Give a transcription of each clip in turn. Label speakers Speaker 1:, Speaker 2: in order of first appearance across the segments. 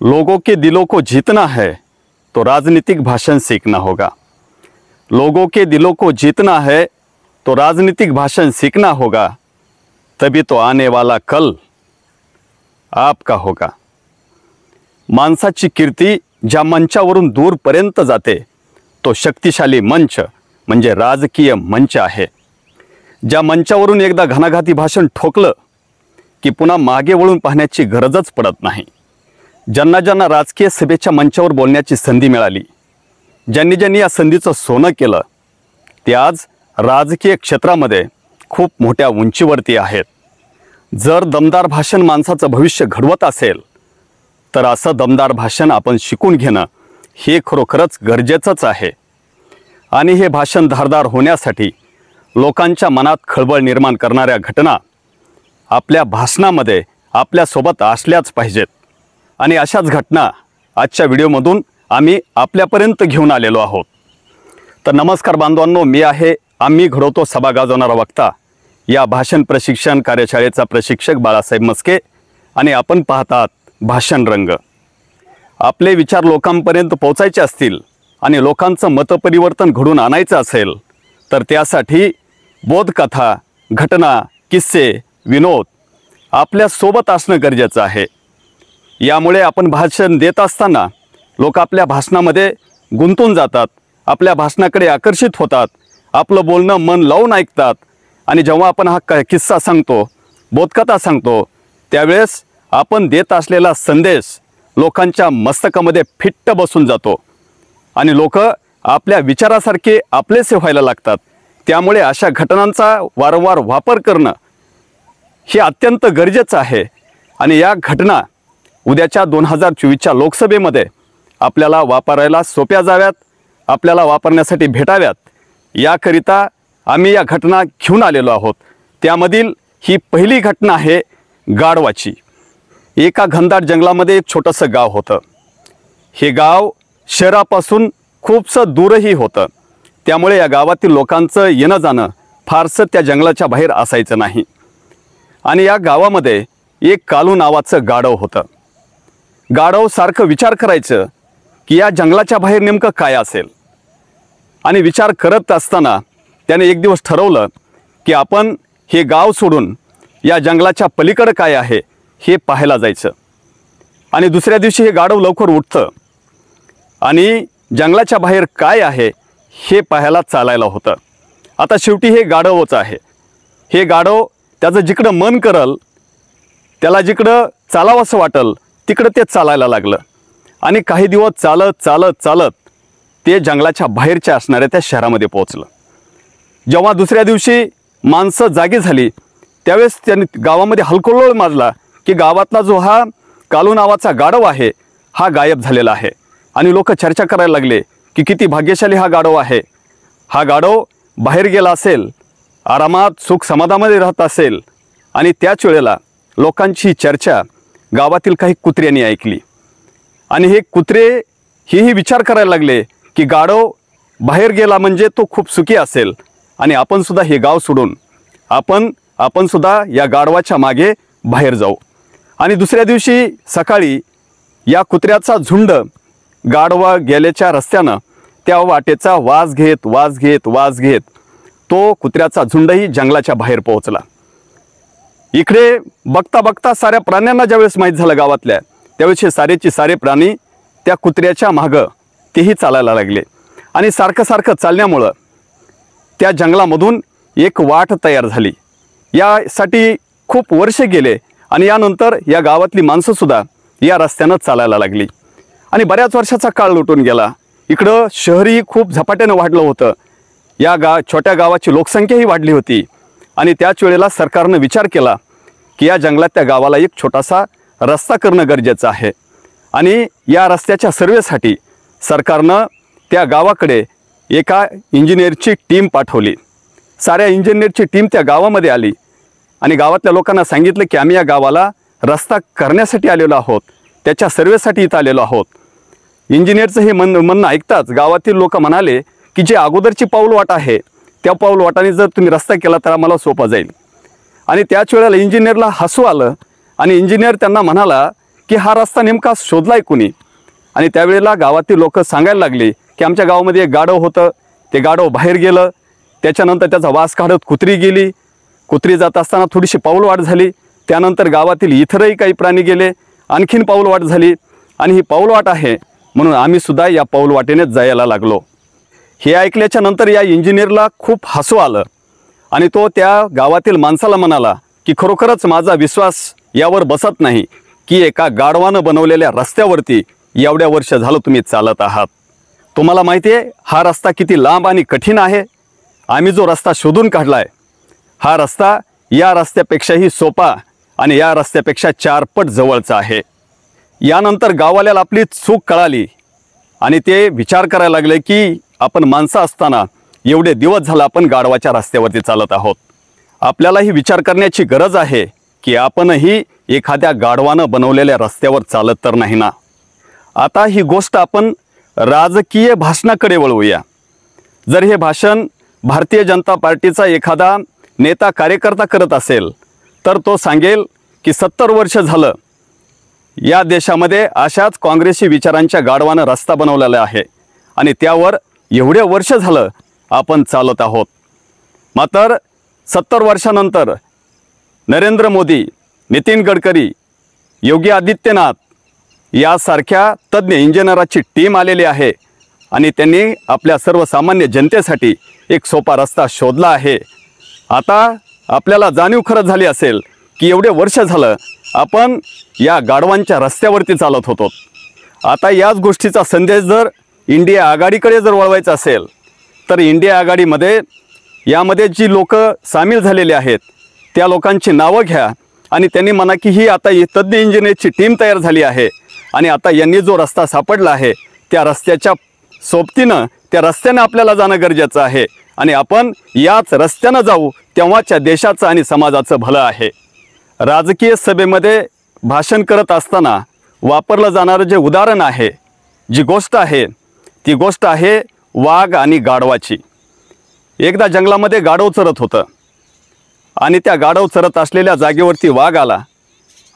Speaker 1: लोगों के दिलों को जीतना है तो राजनीतिक भाषण सीखना होगा। लोगों के दिलों को जीतना है तो राजनीतिक भाषण सीखना होगा, तभी तो आने वाला कल आपका होगा। माणसाची कीर्ती ज्या मंचावरून दूरपर्यंत जाते तो शक्तिशाली मंच म्हणजे राजकीय मंच आहे। ज्या मंचावरून एकदा घणाघाती भाषण ठोकलं की पुन्हा मागे वळून पाहण्याची गरजच पडत नाही। ज्यांना ज्यांना राजकीय सभेच्या मंचावर बोलण्याची संधी मिळाली, ज्यांनी ज्यांनी या संधीचं सोनं केलं, ते आज राजकीय क्षेत्रामध्ये खूप मोठ्या उंचीवरती आहेत। जर दमदार भाषण माणसाचं भविष्य घडवत असेल तर असं दमदार भाषण आपण शिकून घेणं हे खरोखरच गरजेचंच आहे। आणि हे भाषण धारदार होण्यासाठी लोकांच्या मनात खळबळ निर्माण करणाऱ्या घटना आपल्या भाषणामध्ये आपल्यासोबत असल्याच पाहिजेत। आणि अशाच घटना आजच्या व्हिडिओमधून आम्ही आपल्यापर्यंत घेऊन आलेलो आहोत। तर नमस्कार बांधवांनो, मी आहे आम्ही घडवतो सभा गाजवणारा वक्ता या भाषण प्रशिक्षण कार्यशाळेचा प्रशिक्षक बाळासाहेब मस्के, आणि आपण पाहतात भाषण रंग। आपले विचार लोकांपर्यंत पोहोचायचे असतील आणि लोकांचं मतपरिवर्तन घडून आणायचं असेल तर त्यासाठी बोधकथा, घटना, किस्से, विनोद आपल्या सोबत असणं गरजेचं आहे। यामुळे आपण भाषण देत असताना लोक आपल्या भाषणामध्ये गुंतून जातात, आपल्या भाषणाकडे आकर्षित होतात, आपलं बोलणं मन लावून ऐकतात। आणि जेव्हा आपण हा किस्सा सांगतो, बोधकथा सांगतो, त्यावेळेस आपण देत असलेला संदेश लोकांच्या मस्तकामध्ये फिट्ट बसून जातो आणि लोक आपल्या विचारासारखे आपलेसे व्हायला लागतात। त्यामुळे अशा घटनांचा वारंवार वापर करणं हे अत्यंत गरजेचं आहे। आणि या घटना उद्याच्या 2024च्या लोकसभेमध्ये आपल्याला वापरायला सोप्या जाव्यात, आपल्याला वापरण्यासाठी भेटाव्यात, याकरिता आम्ही या घटना घेऊन आलेलो आहोत। त्यामधील ही पहिली घटना आहे गाढवाची। एका घनदाट जंगलामध्ये एक छोटंसं गाव होतं। हे गाव शहरापासून खूपसं दूरही होतं, त्यामुळे या गावातील लोकांचं येणं जाणं फारसं त्या जंगलाच्या बाहेर असायचं नाही। आणि या गावामध्ये एक कालू नावाचं गाढव होतं। गाढव सारखं विचार करायचं की या जंगलाच्या बाहेर नेमकं काय असेल। आणि विचार करत असताना त्याने एक दिवस ठरवलं की आपण हे गाव सोडून या जंगलाच्या पलीकडे काय आहे हे पाहायला जायचं। आणि दुसऱ्या दिवशी हे गाढव लवकर उठतं आणि जंगलाच्या बाहेर काय आहे हे पाहायला चालायला होतं। आता शेवटी हे गाढवच आहे। हे गाढव त्याचं जिकडं मन करल, त्याला जिकडं चालावंसं वाटल तिकडं ते चालायला लागलं। आणि काही दिवस चालत चालत चालत ते जंगलाच्या बाहेरच्या असणाऱ्या त्या शहरामध्ये पोहोचलं। जेव्हा दुसऱ्या दिवशी माणसं जागी झाली त्यावेळेस त्यांनी गावामध्ये हलकल्लोळ माजला की गावातला जो हा कालू नावाचा गाढव आहे हा गायब झालेला आहे। आणि लोक चर्चा करायला लागले की किती भाग्यशाली हा गाढव आहे। हा गाढव बाहेर गेला असेल, आरामात सुख समाधानामध्ये राहत असेल। आणि त्याच वेळेला लोकांची चर्चा गावातील काही कुत्र्यांनी ऐकली आणि हे कुत्रे हेही विचार करायला लागले की गाढव बाहेर गेला म्हणजे तो खूप सुखी असेल आणि आपण सुद्धा हे गाव सोडून आपण सुद्धा या गाढवाच्या मागे बाहेर जाऊ। आणि दुसऱ्या दिवशी सकाळी या कुत्र्याचा झुंड गाढवा गेल्याच्या रस्त्यानं त्या वाटेचा वास घेत तो कुत्र्याचा झुंडही जंगलाच्या बाहेर पोहोचला। इकडे बघता बघता साऱ्या प्राण्यांना ज्यावेळेस माहीत झालं गावातल्या, त्यावेळेस हे सारेचे सारे प्राणी त्या कुत्र्याच्या मागं तेही चालायला लागले। आणि सारखं चालण्यामुळं त्या जंगलामधून एक वाट तयार झाली। यासाठी खूप वर्षे गेले आणि यानंतर या गावातली माणसंसुद्धा या रस्त्यानं चालायला लागली। आणि बऱ्याच वर्षाचा काळ लुटून गेला। इकडं शहरही खूप झपाट्यानं वाढलं होतं, या छोट्या गावाची लोकसंख्याही वाढली होती। आणि त्याच वेळेला सरकारनं विचार केला की या जंगलात त्या गावाला एक छोटासा रस्ता करणं गरजेचं आहे। आणि या रस्त्याच्या सर्वेसाठी सरकारनं त्या गावाकडे एका इंजिनियरची टीम पाठवली। साऱ्या इंजिनियरची टीम त्या गावामध्ये आली आणि गावातल्या लोकांना सांगितलं की आम्ही या गावाला रस्ता करण्यासाठी आलेलो आहोत, त्याच्या सर्वेसाठी इथं आलेलो आहोत। इंजिनियरचं हे म्हणणं ऐकताच गावातील लोक म्हणाले की जे अगोदरची पाऊलवाट आहे त्या पाऊलवाटाने जर तुम्ही रस्ता केला तर आम्हाला सोपं जाईल। आणि त्याच वेळेला इंजिनियरला हसू आलं आणि इंजिनियर त्यांना म्हणाला की हा रस्ता नेमका शोधलाय कुणी. आणि त्यावेळेला गावातील लोक सांगायला लागले की आमच्या गावामध्ये एक गाढव होतं, ते गाढव बाहेर गेलं, त्याच्यानंतर त्याचा वास काढत कुत्री गेली, कुत्री जात असताना थोडीशी पाऊलवाट झाली, त्यानंतर गावातील इतरही काही प्राणी गेले, आणखीन पाऊलवाट झाली, आणि ही पाऊलवाट आहे म्हणून आम्ही सुद्धा या पाऊलवाटेनेच जायला लागलो. हे ऐकल्याच्या नंतर या इंजिनियरला खूप हसू आलं आणि तो त्या गावातील माणसाला म्हणाला की खरोखरच माझा विश्वास यावर बसत नाही की एका गाढवानं बनवलेल्या रस्त्यावरती एवढ्या वर्ष झालं तुम्ही चालत आहात. तुम्हाला माहिती आहे हा रस्ता किती लांब आणि कठीण आहे. आम्ही जो रस्ता शोधून काढलाय हा रस्ता या रस्त्यापेक्षाही सोपा आणि या रस्त्यापेक्षा 4 पट जवळचा आहे. यानंतर गाववाल्याला आपली चूक कळाली आणि ते विचार करायला लागले की आपण माणसं असताना एवढे दिवस झालं आपण गाढवाच्या रस्त्यावरती चालत आहोत. आपल्यालाही विचार करण्याची गरज आहे की आपणही एखाद्या गाढवानं बनवलेल्या रस्त्यावर चालत तर नाही ना. आता ही गोष्ट आपण राजकीय भाषणाकडे वळवूया. जर हे भाषण भारतीय जनता पार्टीचा एखादा नेता कार्यकर्ता करत असेल तर तो सांगेल की 70 वर्ष झालं या देशामध्ये अशाच काँग्रेसी विचारांच्या गाढवानं रस्ता बनवलेला आहे आणि त्यावर एवढे वर्ष झालं आपण चालत आहोत. मात्र 70 वर्षानंतर नरेंद्र मोदी, नितीन गडकरी, योगी आदित्यनाथ यासारख्या तज्ज्ञ इंजिनियराची टीम आलेली आहे आणि त्यांनी आपल्या सर्वसामान्य जनतेसाठी एक सोपा रस्ता शोधला आहे. आता आपल्याला जाणीव खरंच झाली असेल की एवढे वर्ष झालं आपण या गाढवांच्या रस्त्यावरती चालत होतो. आता याच गोष्टीचा संदेश जर इंडिया आघाडीकडे जर वळवायचा असेल तर इंडिया आघाडीमध्ये यामध्ये जी लोक सामील झालेली आहेत त्या लोकांची नावं घ्या आणि त्यांनी म्हणा की ही आता ही तज्ज्ञ इंजिनियरची टीम तयार झाली आहे आणि आता यांनी जो रस्ता सापडला आहे त्या रस्त्याच्या सोबतीनं त्या रस्त्यानं आपल्याला जाणं गरजेचं आहे आणि आपण याच रस्त्यानं जाऊ तेव्हाच्या देशाचं आणि समाजाचं भलं आहे. राजकीय सभेमध्ये भाषण करत असताना वापरलं जाणारं जे उदाहरण आहे, जी गोष्ट आहे ती गोष्ट आहे वाघ आणि गाढवाची. एकदा जंगलामध्ये गाढव चरत होतं आणि त्या गाढव चरत असलेल्या जागेवरती वाघ आला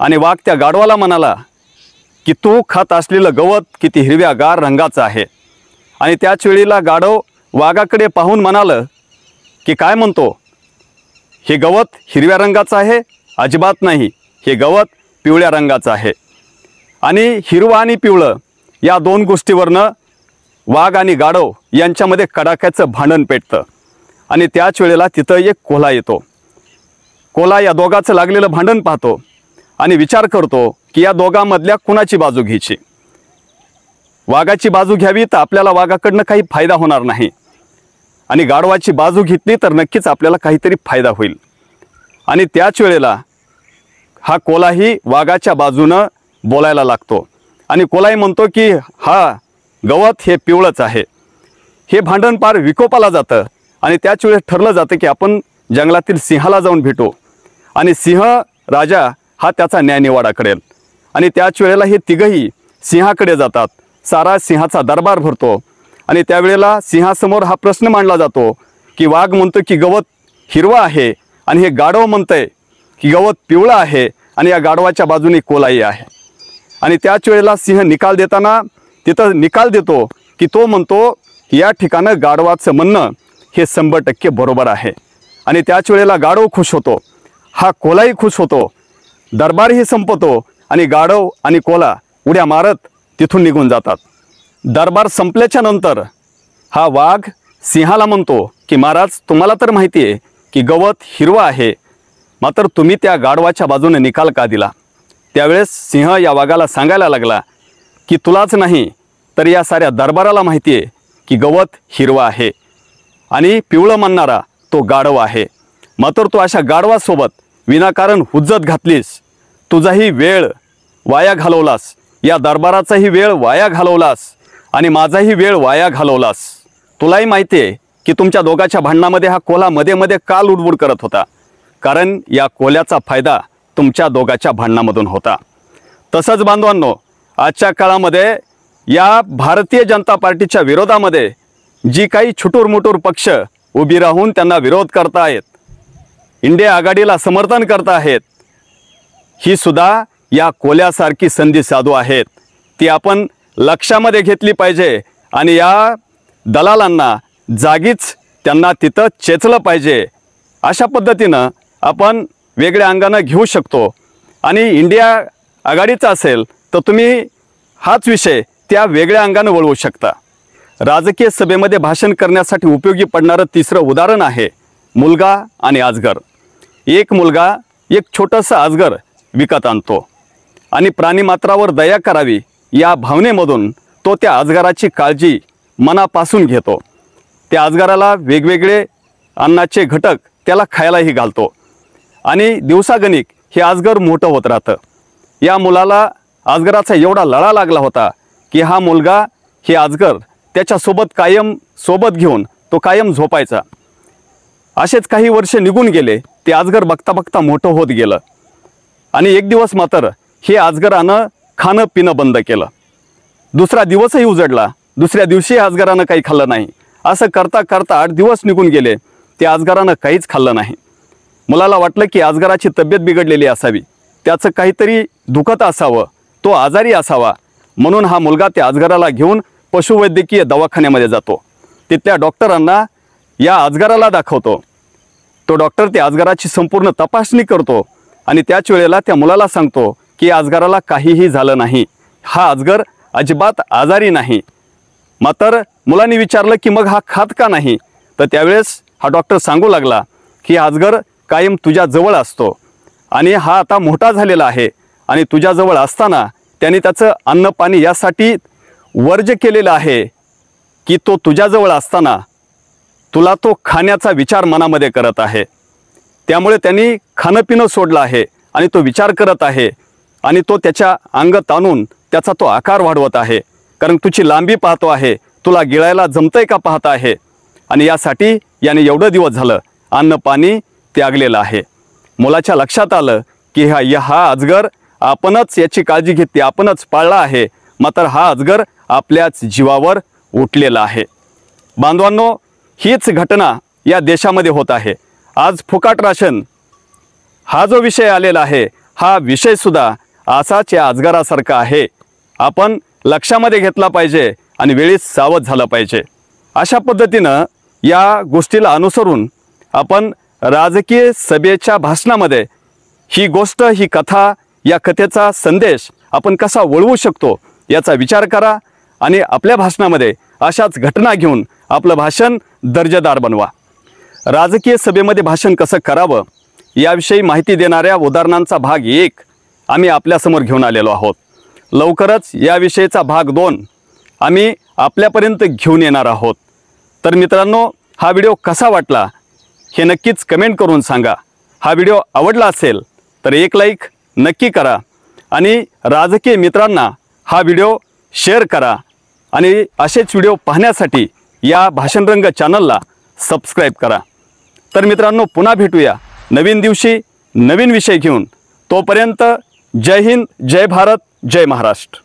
Speaker 1: आणि वाघ त्या गाढवाला म्हणाला की तू खात असलेलं गवत किती हिरव्यागार रंगाचं आहे. आणि त्याच वेळेला गाढव वाघाकडे पाहून म्हणालं की काय म्हणतो, हे गवत हिरव्या रंगाचं आहे? अजिबात नाही, हे गवत पिवळ्या रंगाचं आहे. आणि हिरवं आणि पिवळं या 2 गोष्टीवरनं वाघ आणि गाढव यांच्यामध्ये कडाक्याचं भांडण पेटतं आणि त्याच वेळेला तिथं एक कोल्हा येतो. कोल्हा या दोघांचं लागलेलं भांडण पाहतो आणि विचार करतो की या दोघांमधल्या कुणाची बाजू घ्यायची. वाघाची बाजू घ्यावी तर आपल्याला वाघाकडनं काही फायदा होणार नाही आणि गाढवाची बाजू घेतली तर नक्कीच आपल्याला काहीतरी फायदा होईल. आणि त्याच वेळेला हा कोल्हाही वाघाच्या बाजूनं बोलायला लागतो आणि कोल्हाही म्हणतो की हा गवत हे पिवळंच आहे. हे भांडण पार विकोपाला जातं आणि त्याच वेळेस ठरलं जातं की आपण जंगलातील सिंहाला जाऊन भेटू आणि सिंह राजा हा त्याचा न्यायनिवाडा करेल. आणि त्याच वेळेला हे तिघही सिंहाकडे जातात. सारा सिंहाचा दरबार भरतो आणि त्यावेळेला सिंहासमोर हा प्रश्न मांडला जातो की वाघ म्हणतो की गवत हिरवा आहे आणि हे गाढव म्हणतंय की गवत पिवळं आहे आणि या गाढवाच्या बाजूने कोल्हाही आहे. आणि त्याच वेळेला सिंह निकाल देताना तिथं निकाल देतो की तो म्हणतो या ठिकाणं गाढवाचं म्हणणं हे 100% बरोबर आहे. आणि त्याच वेळेला गाढव खुश होतो, हा कोल्हाही खुश होतो, दरबारही संपतो आणि गाढव आणि कोल्हा उड्या मारत तिथून निघून जातात. दरबार संपल्याच्या नंतर हा वाघ सिंहाला म्हणतो की महाराज तुम्हाला तर माहिती आहे की गवत हिरवा आहे, मात्र तुम्ही त्या गाढवाच्या बाजूने निकाल का दिला? त्यावेळेस सिंह या वाघाला सांगायला लागला की तुलाच नाही तर या साऱ्या दरबाराला माहिती आहे की गवत हिरवा आहे आणि पिवळं म्हणणारा तो गाढव आहे. मात्र तू अशा गाढवासोबत विनाकारण हुज्जत घातलीस, तुझाही वेळ वाया घालवलास, या दरबाराचाही वेळ वाया घालवलास आणि माझाही वेळ वाया घालवलास. तुलाही माहिती आहे की तुमच्या दोघांच्या भांडणामध्ये हा कोल्हा मध्ये मध्ये का लुडबुड करत होता, कारण या कोल्ह्याचा फायदा तुमच्या दोघांच्या भांडणामधून होता. तसंच बांधवांनो, आजच्या काळामध्ये या भारतीय जनता पार्टीच्या विरोधामध्ये जी काही छुटूरमुटूर पक्ष उभी राहून त्यांना विरोध करतायत, इंडिया आघाडीला समर्थन करत आहेत, ही सुद्धा या कोल्यासारखी संधी साधू आहेत, ती आपण लक्षामध्ये घेतली पाहिजे आणि या दलालांना जागीच त्यांना तिथं चेचलं पाहिजे। अशा पद्धतीनं आपण वेगळ्या अंगानं घेऊ शकतो। आणि इंडिया आघाडीचा असेल तर तुम्ही हाच विषय त्या वेगळ्या अंगानं वळवू शकता। राजकीय सभेमध्ये भाषण करण्यासाठी उपयोगी पडणारं तिसरं उदाहरण आहे मुलगा आणि अजगर। एक मुलगा एक छोटंसं अजगर विकत आणतो आणि प्राणीमात्रावर दया करावी या भावनेमधून तो त्या अजगराची काळजी मनापासून घेतो। त्या अजगराला वेगवेगळे अन्नाचे घटक त्याला खायलाही घालतो आणि दिवसागणिक हे अजगर मोठं होत राहतं। या मुलाला अजगराचा एवढा लळा लागला होता की हा मुलगा हे अजगर त्याच्यासोबत कायम सोबत घेऊन तो कायम झोपायचा। असेच काही वर्ष निघून गेले। ते अजगर बघता बघता मोठं होत गेलं आणि एक दिवस मात्र हे अजगरानं खाणं पिणं बंद केलं। दुसरा दिवसही उजडला, दुसऱ्या दिवशी अजगरानं काही खाल्लं नाही। असं करता करता 8 दिवस निघून गेले, त्या अजगरानं काहीच खाल्लं नाही। मुलाला वाटलं की अजगराची तब्येत बिघडलेली असावी, त्याचं काहीतरी दुखत असावं, तो आजारी असावा, म्हणून हा मुलगा त्या अजगराला घेऊन पशुवैद्यकीय दवाखान्यामध्ये जातो। तिथल्या डॉक्टरांना या अजगराला दाखवतो। तो डॉक्टर त्या अजगराची संपूर्ण तपासणी करतो आणि त्याच वेळेला त्या मुलाला सांगतो की अजगराला काहीही झालं नाही, हा अजगर अजिबात आजारी नाही। मात्र मुलांनी विचारलं की मग हा खात का नाही, तर त्यावेळेस हा डॉक्टर सांगू लागला की अजगर कायम तुझ्या जवळ असतो आणि हा आता मोठा झालेला आहे आणि तुझ्या जवळ असताना त्याने त्याचं अन्न पाणी यासाठी वर्ज केलेलं आहे की तो तुझ्याजवळ असताना तुला तो खाण्याचा विचार मनामध्ये करत आहे। त्यामुळे त्यांनी खाणं पिणं सोडलं आहे आणि तो विचार करत आहे आणि तो त्याच्या अंग ताणून त्याचा तो आकार वाढवत आहे, कारण तुझी लांबी पाहतो आहे, तुला गिळायला जमतंय का पाहत आहे आणि यासाठी याने एवढं दिवस झालं अन्न पाणी त्यागलेलं आहे। मुलाच्या लक्षात आलं की हा अजगर आपणच याची काळजी घेतली, आपणच पाळला आहे, मात्र हा अजगर आपल्याच जीवावर उठलेला आहे। बांधवांनो, हीच घटना या देशामध्ये होत आहे। आज फुकट राशन हा जो विषय आलेला आहे, हा विषय सुद्धा असाच या अजगरासारखा आहे। आपण लक्षामध्ये घेतला पाहिजे आणि वेळीच सावध झालं पाहिजे। अशा पद्धतीनं या गोष्टीला अनुसरून आपण राजकीय सभेच्या भाषणामध्ये ही गोष्ट, ही कथा, या कथेचा संदेश आपण कसा वळवू शकतो याचा विचार करा आणि आपल्या भाषणामध्ये अशाच घटना घेऊन आपलं भाषण दर्जेदार बनवा। राजकीय सभेमध्ये भाषण कसं करावं याविषयी माहिती देणाऱ्या उदाहरणांचा भाग 1 आम्ही आपल्यासमोर घेऊन आलेलो आहोत। लवकरच याविषयीचा भाग 2 आम्ही आपल्यापर्यंत घेऊन येणार आहोत। तर मित्रांनो, हा व्हिडिओ कसा वाटला हे नक्कीच कमेंट करून सांगा। हा व्हिडिओ आवडला असेल तर एक लाईक नक्की करा आणि राजकीय मित्रांना हा व्हिडिओ शेअर करा आणि असेच व्हिडिओ पाहण्यासाठी या भाषणरंग चॅनलला सबस्क्राईब करा। तर मित्रांनो, पुन्हा भेटूया नवीन दिवशी नवीन विषय घेऊन। तोपर्यंत जय हिंद, जय भारत, जय महाराष्ट्र।